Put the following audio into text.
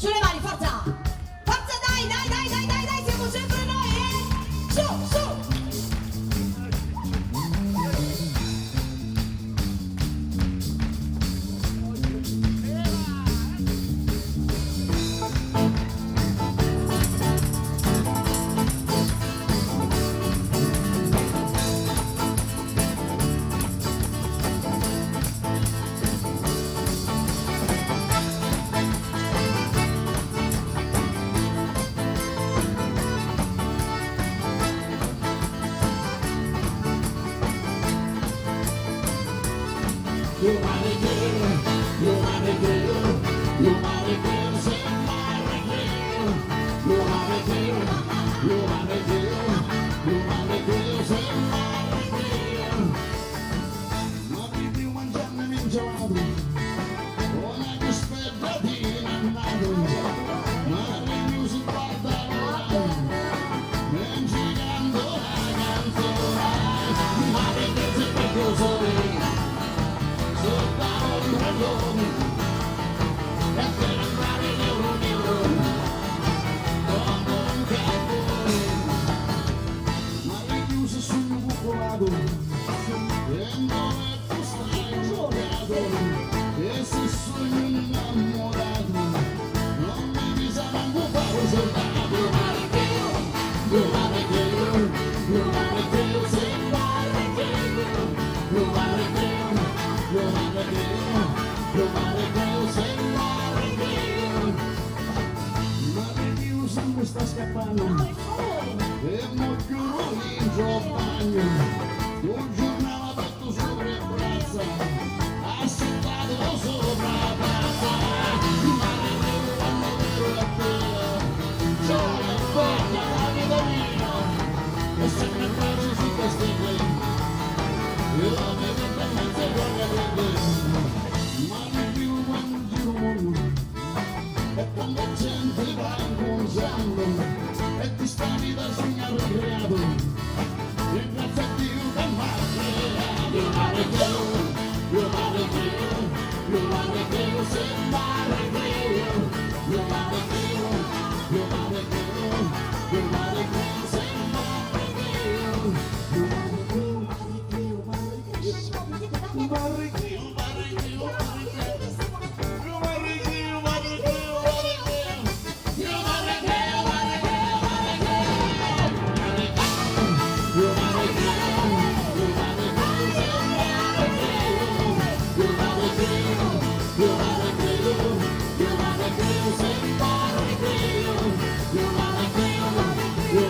Sulle mani, forza! Forza, dai, dai, dai, dai, dai, dai, siamo sempre noi, eh! Su, su! You are the girl, you are the girl, you are the girl, say my girl. You are the girl, you are the girl, you are the girl, say my girl. Ma vivi mangiando in gelato, una dispettatina andato, ma le music guardano, e girando la canzone, ma le cose per così. Soltanto un ragione e per andare euro come un cavolo, ma le chiuse sul bucolato e dove tu stai giocato e se sono innamorato non mi bisogna un fare soltanto. You are the girl, you are the girl, say my girl. You are the girl, you are the girl, you are the girl, say my girl. Ma le chiuse mi sta scappando e mo chiudo in bagno. Un giornale aperto sopra le braccia, assettato sopra la piazza. Ma le devo quando vero la pena, c'ho la bella la vita mia, e sempre faccio su queste play. Io mi metto in mezzo e guarda per te, ma di più quando giro mondo, e quando gente va incontrando, e ti stavi da sognare creato, ringrazio a Dio che mi ha creato. You are the girl, you are the girl, you are the girl, say my girl. You are the girl, you are the girl, you are the girl, say my girl. You are the girl, you